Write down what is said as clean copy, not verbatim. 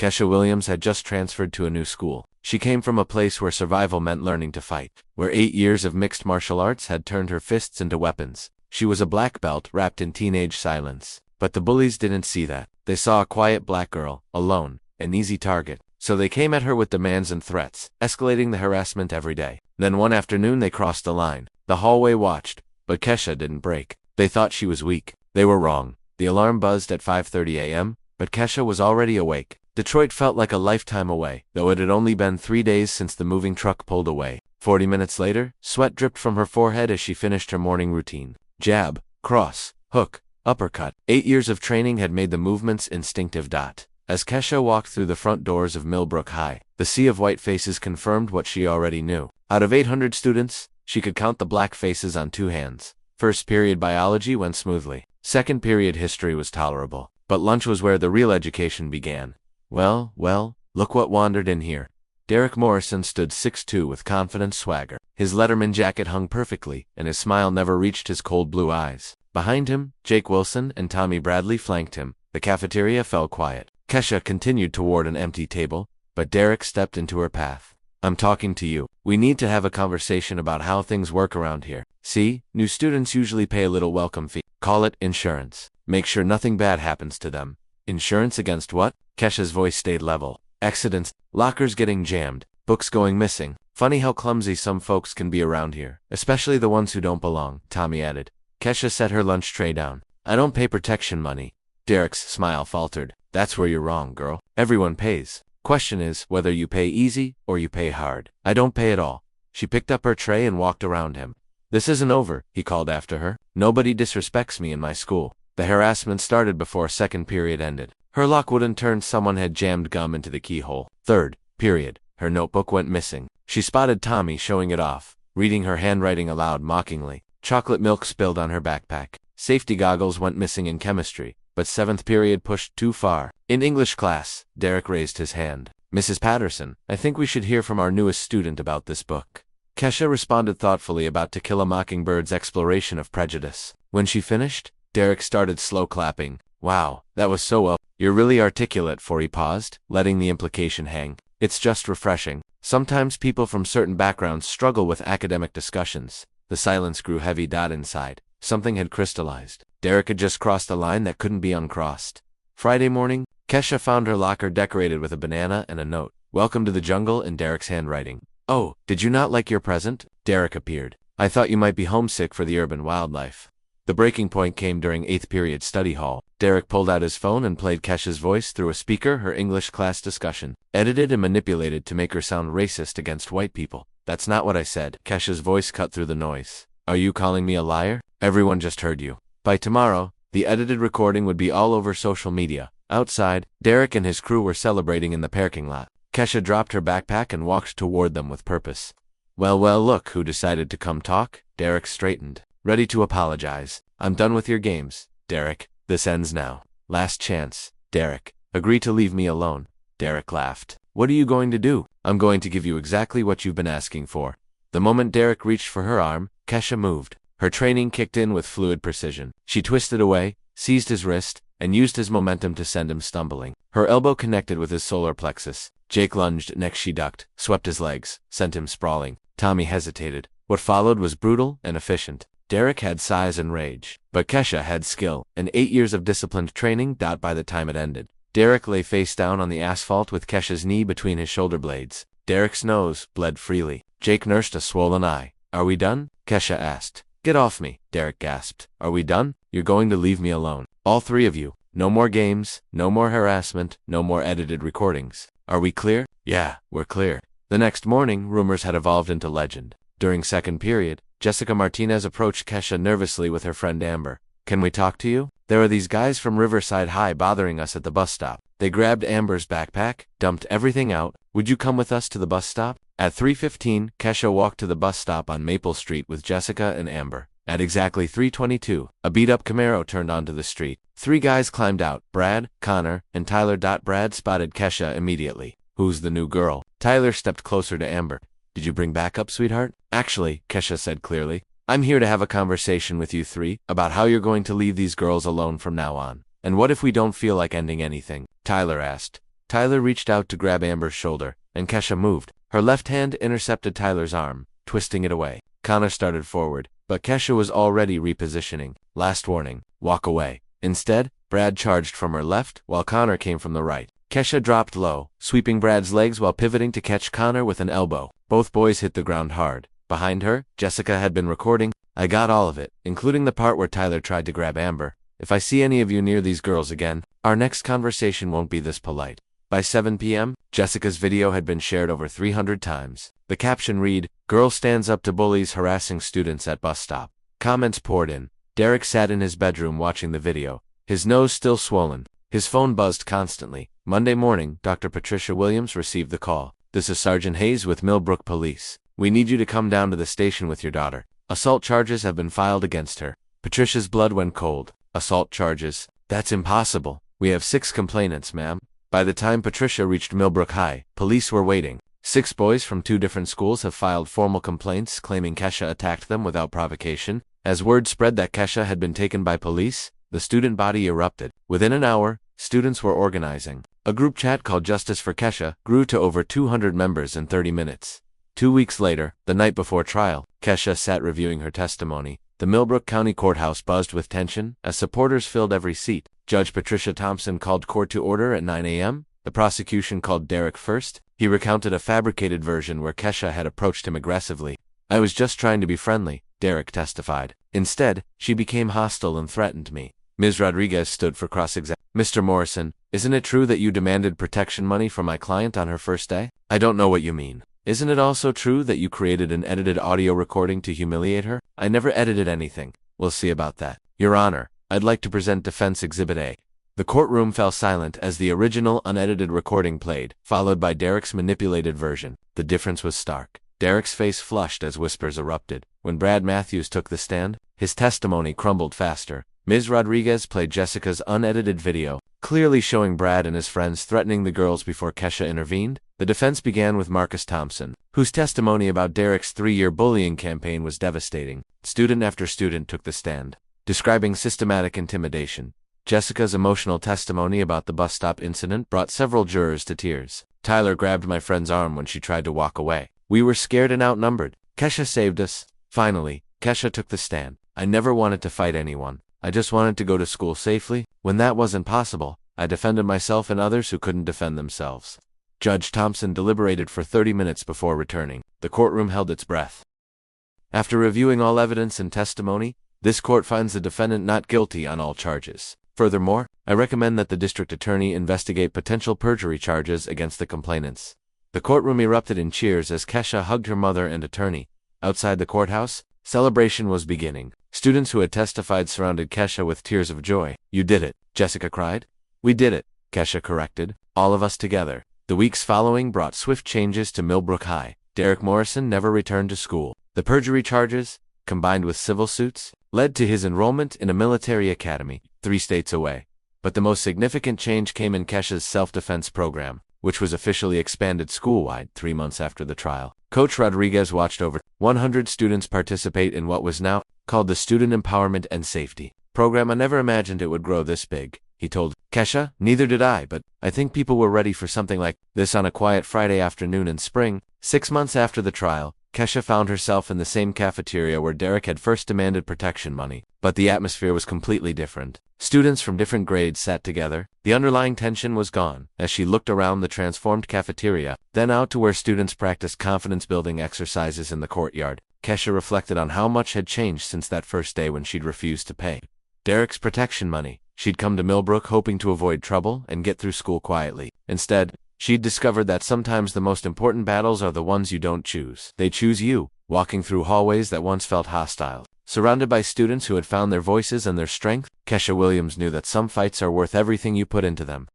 Kesha Williams had just transferred to a new school. She came from a place where survival meant learning to fight, where 8 years of mixed martial arts had turned her fists into weapons. She was a black belt wrapped in teenage silence. But the bullies didn't see that. They saw a quiet black girl, alone, an easy target. So they came at her with demands and threats, escalating the harassment every day. Then one afternoon they crossed the line. The hallway watched, but Kesha didn't break. They thought she was weak. They were wrong. The alarm buzzed at 5:30 a.m., but Kesha was already awake. Detroit felt like a lifetime away, though it had only been 3 days since the moving truck pulled away. 40 minutes later, sweat dripped from her forehead as she finished her morning routine. Jab, cross, hook, uppercut. 8 years of training had made the movements instinctive. As Kesha walked through the front doors of Millbrook High, the sea of white faces confirmed what she already knew. Out of 800 students, she could count the black faces on 2 hands. First period biology went smoothly. Second period history was tolerable. But lunch was where the real education began. Well, look what wandered in here. Derek Morrison stood 6'2" with confident swagger. His Letterman jacket hung perfectly, and his smile never reached his cold blue eyes. Behind him, Jake Wilson and Tommy Bradley flanked him. The cafeteria fell quiet. Kesha continued toward an empty table, but Derek stepped into her path. I'm talking to you. We need to have a conversation about how things work around here. See, new students usually pay a little welcome fee. Call it insurance. Make sure nothing bad happens to them. Insurance against what? Kesha's voice stayed level. Accidents, lockers getting jammed, books going missing. Funny how clumsy some folks can be around here, especially the ones who don't belong, Tommy added. Kesha set her lunch tray down. I don't pay protection money. Derek's smile faltered. That's where you're wrong, girl. Everyone pays. Question is whether you pay easy or you pay hard. I don't pay at all. She picked up her tray and walked around him. This isn't over, he called after her. Nobody disrespects me in my school. The harassment started before second period ended. Her lock wouldn't turn. Someone had jammed gum into the keyhole. Third period. Her notebook went missing. She spotted Tommy showing it off, reading her handwriting aloud mockingly. Chocolate milk spilled on her backpack. Safety goggles went missing in chemistry, but seventh period pushed too far. In English class, Derek raised his hand. Mrs. Patterson, I think we should hear from our newest student about this book. Kesha responded thoughtfully about To Kill a Mockingbird's exploration of prejudice. When she finished, Derek started slow clapping. Wow, that was so well. You're really articulate. For he paused, letting the implication hang. It's just refreshing. Sometimes people from certain backgrounds struggle with academic discussions. The silence grew heavy. Inside, something had crystallized. Derek had just crossed a line that couldn't be uncrossed. Friday morning, Kesha found her locker decorated with a banana and a note. Welcome to the jungle in Derek's handwriting. Oh, did you not like your present? Derek appeared. I thought you might be homesick for the urban wildlife. The breaking point came during 8th period study hall. Derek pulled out his phone and played Kesha's voice through a speaker. Her English class discussion, edited and manipulated to make her sound racist against white people. That's not what I said. Kesha's voice cut through the noise. Are you calling me a liar? Everyone just heard you. By tomorrow, the edited recording would be all over social media. Outside, Derek and his crew were celebrating in the parking lot. Kesha dropped her backpack and walked toward them with purpose. Well, look who decided to come talk. Derek straightened, ready to apologize. I'm done with your games, Derek. This ends now. Last chance, Derek. Agree to leave me alone. Derek laughed. What are you going to do? I'm going to give you exactly what you've been asking for. The moment Derek reached for her arm, Kesha moved. Her training kicked in with fluid precision. She twisted away, seized his wrist, and used his momentum to send him stumbling. Her elbow connected with his solar plexus. Jake lunged. Next she ducked, swept his legs, sent him sprawling. Tommy hesitated. What followed was brutal and efficient. Derek had size and rage, but Kesha had skill and 8 years of disciplined training. By the time it ended, Derek lay face down on the asphalt with Kesha's knee between his shoulder blades. Derek's nose bled freely. Jake nursed a swollen eye. Are we done? Kesha asked. Get off me, Derek gasped. Are we done? You're going to leave me alone. All 3 of you. No more games, no more harassment, no more edited recordings. Are we clear? Yeah, we're clear. The next morning, rumors had evolved into legend. During second period, Jessica Martinez approached Kesha nervously with her friend Amber. Can we talk to you? There are these guys from Riverside High bothering us at the bus stop. They grabbed Amber's backpack, dumped everything out. Would you come with us to the bus stop? At 3:15, Kesha walked to the bus stop on Maple Street with Jessica and Amber. At exactly 3:22, a beat-up Camaro turned onto the street. 3 guys climbed out, Brad, Connor, and Tyler. Brad spotted Kesha immediately. Who's the new girl? Tyler stepped closer to Amber. Did you bring backup, sweetheart? Actually, Kesha said clearly, I'm here to have a conversation with you 3 about how you're going to leave these girls alone from now on. And what if we don't feel like ending anything? Tyler asked. Tyler reached out to grab Amber's shoulder, and Kesha moved. Her left hand intercepted Tyler's arm, twisting it away. Connor started forward, but Kesha was already repositioning. Last warning, walk away. Instead, Brad charged from her left, while Connor came from the right. Kesha dropped low, sweeping Brad's legs while pivoting to catch Connor with an elbow. Both boys hit the ground hard. Behind her, Jessica had been recording. I got all of it, including the part where Tyler tried to grab Amber. If I see any of you near these girls again, our next conversation won't be this polite. By 7 p.m., Jessica's video had been shared over 300 times. The caption read, "Girl stands up to bullies harassing students at bus stop." Comments poured in. Derek sat in his bedroom watching the video, his nose still swollen. His phone buzzed constantly. Monday morning, Dr. Patricia Williams received the call. "This is Sergeant Hayes with Millbrook Police. We need you to come down to the station with your daughter. Assault charges have been filed against her." Patricia's blood went cold. Assault charges? That's impossible. We have 6 complainants, ma'am. By the time Patricia reached Millbrook High, police were waiting. 6 boys from 2 different schools have filed formal complaints claiming Kesha attacked them without provocation. As word spread that Kesha had been taken by police, the student body erupted. Within an hour, students were organizing. A group chat called Justice for Kesha grew to over 200 members in 30 minutes. 2 weeks later, the night before trial, Kesha sat reviewing her testimony. The Millbrook County Courthouse buzzed with tension as supporters filled every seat. Judge Patricia Thompson called court to order at 9 a.m. The prosecution called Derek first. He recounted a fabricated version where Kesha had approached him aggressively. "I was just trying to be friendly," Derek testified. "Instead, she became hostile and threatened me." Ms. Rodriguez stood for cross-examination. "Mr. Morrison, isn't it true that you demanded protection money from my client on her first day?" "I don't know what you mean." "Isn't it also true that you created an edited audio recording to humiliate her?" "I never edited anything." "We'll see about that." "Your Honor, I'd like to present Defense Exhibit A." The courtroom fell silent as the original unedited recording played, followed by Derek's manipulated version. The difference was stark. Derek's face flushed as whispers erupted. When Brad Matthews took the stand, his testimony crumbled faster. Ms. Rodriguez played Jessica's unedited video, clearly showing Brad and his friends threatening the girls before Kesha intervened. The defense began with Marcus Thompson, whose testimony about Derek's 3-year bullying campaign was devastating. Student after student took the stand, describing systematic intimidation. Jessica's emotional testimony about the bus stop incident brought several jurors to tears. "Tyler grabbed my friend's arm when she tried to walk away. We were scared and outnumbered. Kesha saved us." Finally, Kesha took the stand. "I never wanted to fight anyone. I just wanted to go to school safely. When that wasn't possible, I defended myself and others who couldn't defend themselves." Judge Thompson deliberated for 30 minutes before returning. The courtroom held its breath. After reviewing all evidence and testimony, this court finds the defendant not guilty on all charges. Furthermore, I recommend that the district attorney investigate potential perjury charges against the complainants. The courtroom erupted in cheers as Kesha hugged her mother and attorney. Outside the courthouse, celebration was beginning. Students who had testified surrounded Kesha with tears of joy. "You did it," Jessica cried. "We did it," Kesha corrected. "All of us together." The weeks following brought swift changes to Millbrook High. Derek Morrison never returned to school. The perjury charges, combined with civil suits, led to his enrollment in a military academy, 3 states away. But the most significant change came in Kesha's self-defense program, which was officially expanded school-wide 3 months after the trial. Coach Rodriguez watched over 100 students participate in what was now called the Student Empowerment and Safety Program. "I never imagined it would grow this big," he told Kesha. "Neither did I, but I think people were ready for something like this." On a quiet Friday afternoon in spring, 6 months after the trial, Kesha found herself in the same cafeteria where Derek had first demanded protection money. But the atmosphere was completely different. Students from different grades sat together. The underlying tension was gone as she looked around the transformed cafeteria, then out to where students practiced confidence-building exercises in the courtyard. Kesha reflected on how much had changed since that first day when she'd refused to pay Derek's protection money. She'd come to Millbrook hoping to avoid trouble and get through school quietly. Instead, she'd discovered that sometimes the most important battles are the ones you don't choose. They choose you. Walking through hallways that once felt hostile, surrounded by students who had found their voices and their strength, Kesha Williams knew that some fights are worth everything you put into them.